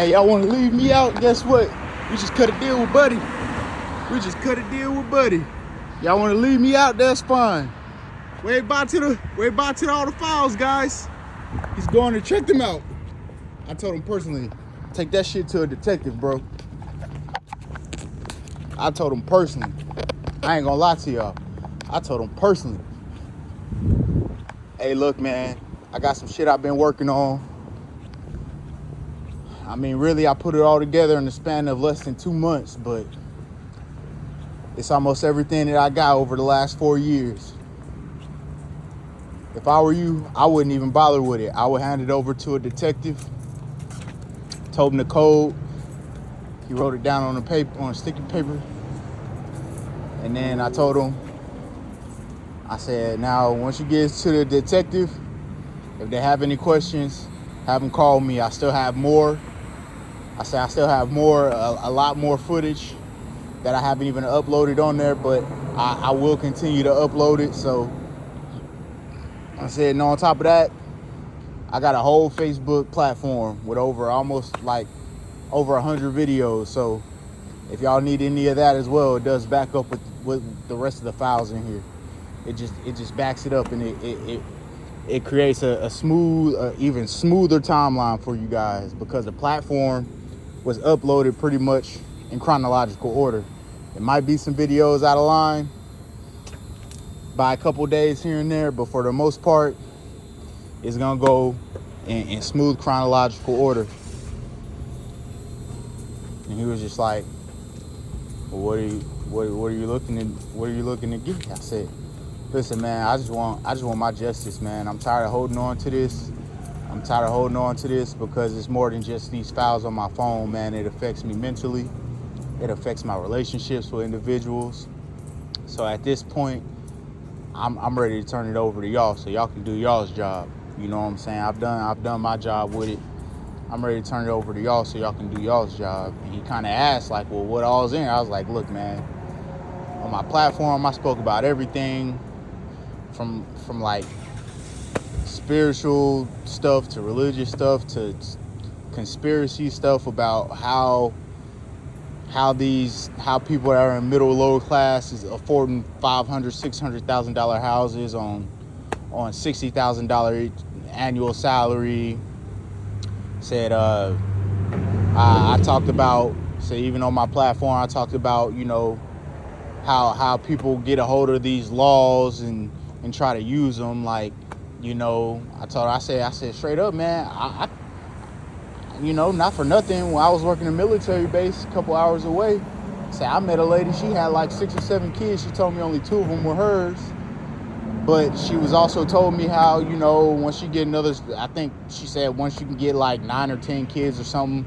Hey, y'all want to leave me out? Guess what? We just cut a deal with Buddy. Y'all want to leave me out? That's fine. Wait by to all the files, guys. He's going to check them out. I told him personally, take that shit to a detective, bro. I told him personally. I ain't gonna lie to y'all. I told him personally. Hey, look, man. I got some shit I've been working on. I mean, really, I put it all together in the span of less than 2 months, but it's almost everything that I got over the last 4 years. If I were you, I wouldn't even bother with it. I would hand it over to a detective, told him the code. He wrote it down on the paper, on sticky paper. And then I told him, I said, now, once you get to the detective, if they have any questions, have them call me. I still have more. I still have more, a lot more footage that I haven't even uploaded on there, but I will continue to upload it. So I said, and on top of that, I got a whole Facebook platform with over 100 videos. So if y'all need any of that as well, it does back up with the rest of the files in here. It just backs it up, and it creates a smooth, even smoother timeline for you guys, because the platform was uploaded pretty much in chronological order. It might be some videos out of line by a couple days here and there, but for the most part, it's gonna go in smooth chronological order. And he was just like, well, what are you looking to get? I said, listen, man, I just want my justice, man. I'm tired of holding on to this. Because it's more than just these files on my phone, man. It affects me mentally. It affects my relationships with individuals. So at this point, I'm ready to turn it over to y'all so y'all can do y'all's job. You know what I'm saying? I've done my job with it. I'm ready to turn it over to y'all so y'all can do y'all's job. And he kind of asked, like, well, what all's in? I was like, look, man, on my platform, I spoke about everything from like spiritual stuff to religious stuff to conspiracy stuff about how people that are in middle lower class is affording $500,000-$600,000 houses on $60,000 annual salary. Said I talked about, so even on my platform, I talked about, you know, how people get a hold of these laws and try to use them. Like, you know, I said straight up, man, I you know, not for nothing, when I was working a military base a couple hours away, I met a lady, she had like 6 or 7 kids. She told me only 2 of them were hers. But she was also told me how, you know, once you get another, I think she said once you can get like 9 or 10 kids or something,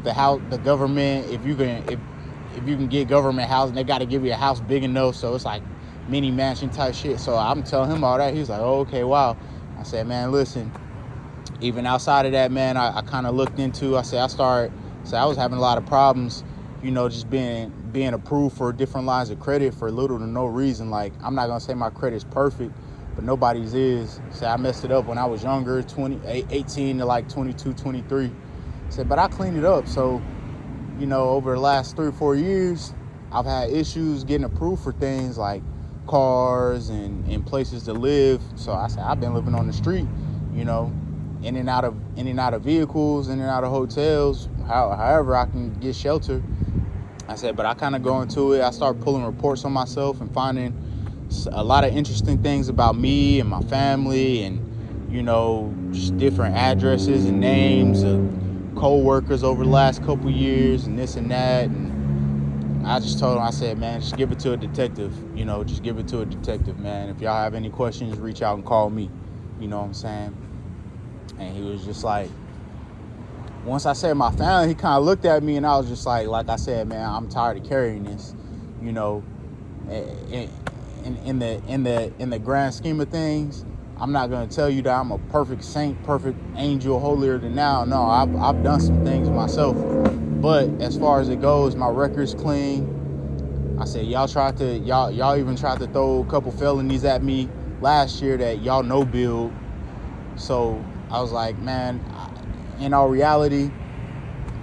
the government, if you can get government housing, they got to give you a house big enough, so it's like mini mansion type shit. So I'm telling him all that. He's like, oh, okay, wow. I said, man, listen, even outside of that, man, I kind of looked into, I was having a lot of problems, you know, just being approved for different lines of credit for little to no reason. Like, I'm not gonna say my credit's perfect, but nobody's is. I messed it up when I was younger, 18 to like 22, 23. But I cleaned it up. So, you know, over the last 3 or 4 years, I've had issues getting approved for things like cars and places to live. So I said, I've been living on the street, you know, in and out of vehicles, in and out of hotels, however I can get shelter. I said, but I kind of go into it. I start pulling reports on myself and finding a lot of interesting things about me and my family, and, you know, just different addresses and names of co-workers over the last couple years and this and that. And I just told him, I said, man, just give it to a detective. You know, just give it to a detective, man. If y'all have any questions, reach out and call me. You know what I'm saying? And he was just like, once I said my family, he kind of looked at me, and I was just like I said, man, I'm tired of carrying this, you know. In the grand scheme of things, I'm not gonna tell you that I'm a perfect saint, perfect angel, holier than thou. No, I've done some things myself, but as far as it goes, my record's clean. I said, y'all even tried to throw a couple felonies at me last year that y'all no build. So I was like, man, in all reality,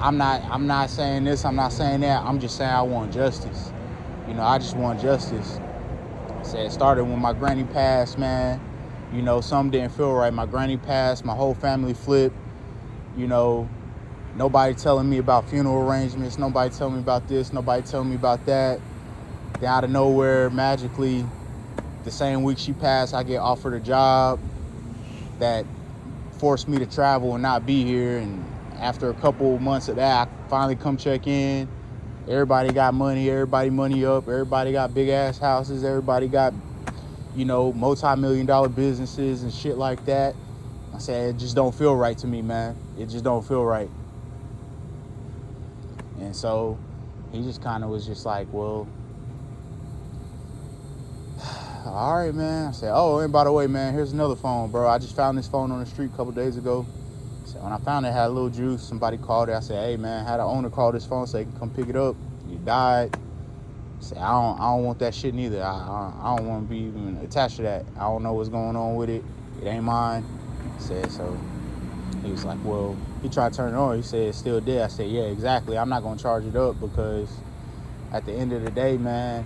I'm not saying this, I'm not saying that. I'm just saying I want justice. You know, I just want justice. I said it started when my granny passed, man. You know, something didn't feel right. My granny passed, my whole family flipped. You know, nobody telling me about funeral arrangements, nobody telling me about this, nobody telling me about that. Then out of nowhere, magically, the same week she passed, I get offered a job that forced me to travel and not be here. And after a couple months of that, I finally come check in. Everybody got money, everybody money up, everybody got big ass houses, everybody got, you know, multi-million-dollar businesses and shit like that. I said, it just don't feel right to me, man. It just don't feel right. And so he just kind of was just like, well, all right, man. I said, oh, and by the way, man, here's another phone, bro. I just found this phone on the street a couple days ago. So when I found it had a little juice, somebody called it. I said, hey, man, had the owner call this phone so they can come pick it up. You died. I said, I don't want that shit neither. I don't want to be even attached to that. I don't know what's going on with it. It ain't mine. I said, so he was like, well, he tried to turn it on. He said, it's still dead. I said, yeah, exactly. I'm not going to charge it up because at the end of the day, man,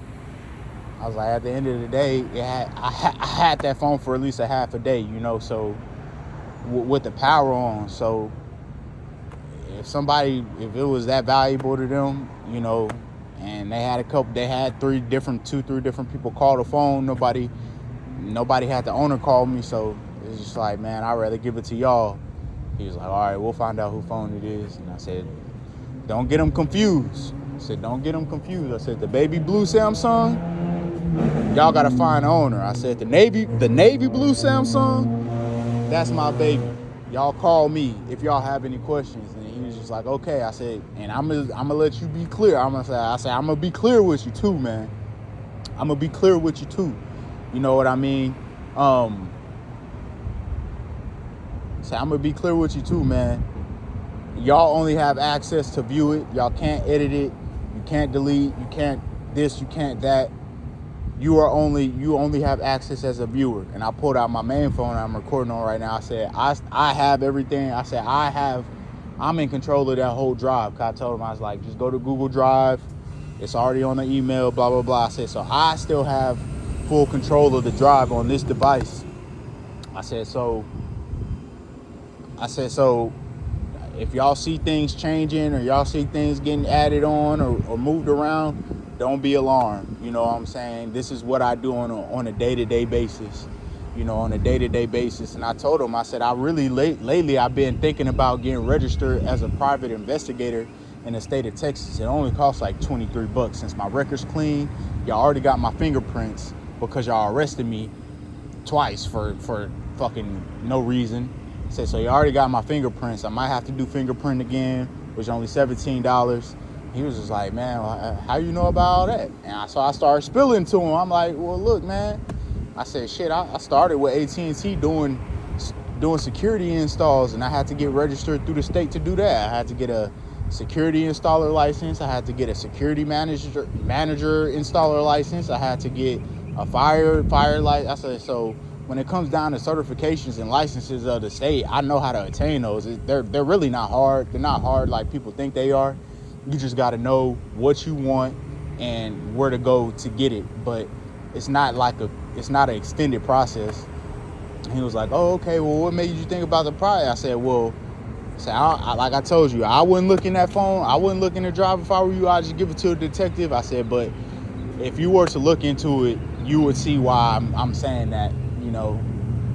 I was like, at the end of the day, I had that phone for at least a half a day, you know, so with the power on. So if it was that valuable to them, you know, and they had three different people call the phone, nobody had the owner call me. So it's just like, man, I'd rather give it to y'all. He was like, all right, we'll find out who phone it is. And I said, don't get them confused. I said, don't get them confused. I said, the baby blue Samsung, y'all gotta find the owner. I said, the navy blue Samsung, that's my baby. Y'all call me if y'all have any questions. And he was just like, okay. I said, and I'm gonna let you be clear. I'm gonna be clear with you too, man. I'm gonna be clear with you too. You know what I mean? So I'm gonna be clear with you too, man. Y'all only have access to view it. Y'all can't edit it. You can't delete. You can't this. You can't that. You only have access as a viewer. And I pulled out my main phone I'm recording on right now. I said, I have everything. I said, I'm in control of that whole drive. Cause I told him, I was like, just go to Google Drive. It's already on the email, blah, blah, blah. I said, so I still have full control of the drive on this device. I said, so if y'all see things changing or y'all see things getting added on or moved around, don't be alarmed. You know what I'm saying? This is what I do on a day-to-day basis, you know, on a day-to-day basis. And I told him, I said, lately I've been thinking about getting registered as a private investigator in the state of Texas. It only costs like $23. Since my record's clean, y'all already got my fingerprints because y'all arrested me twice for fucking no reason. Said, so you already got my fingerprints. I might have to do fingerprint again, which is only $17. He was just like, man, how you know about all that? And so I started spilling to him. I'm like, well, look, man. I said, shit, I started with AT&T doing security installs, and I had to get registered through the state to do that. I had to get a security installer license. I had to get a security manager installer license. I had to get a fire license. I said, so when it comes down to certifications and licenses of the state, I know how to attain those. They're really not hard. They're not hard like people think they are. You just got to know what you want and where to go to get it. But it's not an extended process. And he was like, oh, okay, well, what made you think about the price? I said, well, like I told you, I wouldn't look in that phone. I wouldn't look in the drive if I were you. I'd just give it to a detective. I said, but if you were to look into it, you would see why I'm saying that. You know,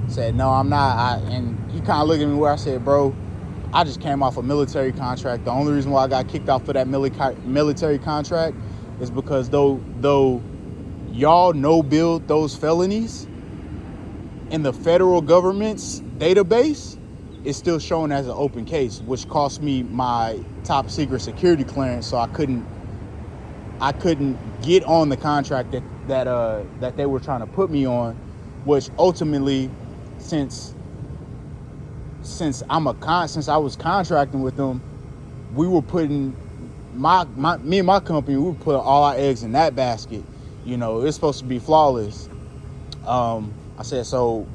said, no, I'm not. And he kind of looked at me where I said, bro, I just came off a military contract. The only reason why I got kicked off for that military contract is because though y'all no-build those felonies in the federal government's database, it's still shown as an open case, which cost me my top secret security clearance. So I couldn't get on the contract that they were trying to put me on. Which ultimately, since I was contracting with them, we were putting me and my company, we were putting all our eggs in that basket. You know, it's supposed to be flawless. I said, so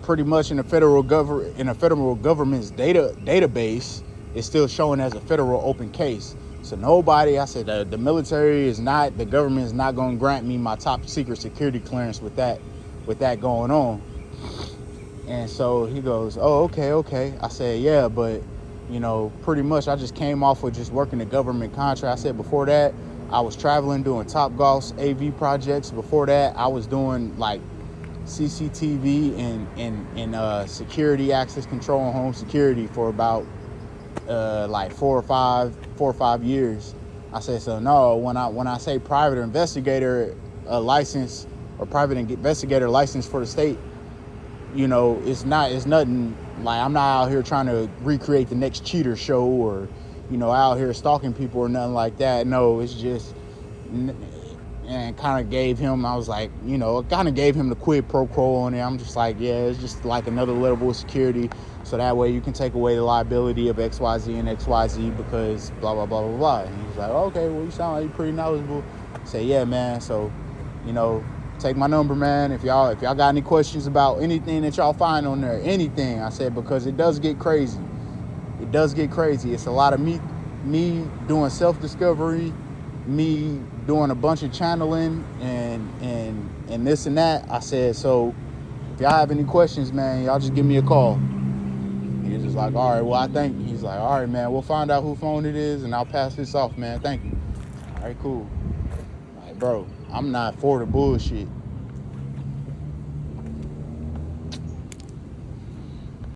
pretty much in the federal government's database, it's still showing as a federal open case. So nobody, I said, the military is not, the government is not going to grant me my top secret security clearance with that going on. And so he goes, oh, okay. I said, yeah, but, pretty much I just came off of just working the government contract. I said before that, I was traveling doing Topgolf's AV projects. Before that, I was doing like CCTV and security access control and home security for about like 4 or 5 years. I said, so no, when I say private investigator license or private investigator license for the state, it's nothing like I'm not out here trying to recreate the next cheater show or, out here stalking people or nothing like that. No, it's just, and kind of gave him, I was like, kind of gave him the quid pro quo on it. I'm just like, yeah, it's just like another level of security. So that way you can take away the liability of XYZ and XYZ because blah, blah, blah, blah, blah. And he's like, okay, well, you sound like you're pretty knowledgeable. I say, yeah, man. So, take my number, man. If y'all got any questions about anything that y'all find on there, anything, I said, because it does get crazy. It does get crazy. It's a lot of me doing self-discovery, me doing a bunch of channeling and this and that. I said, so if y'all have any questions, man, y'all just give me a call. He was just like, all right, well, I thank you. He's like, all right, man, we'll find out who phone it is and I'll pass this off, man. Thank you. All right, cool. Like, bro, I'm not for the bullshit.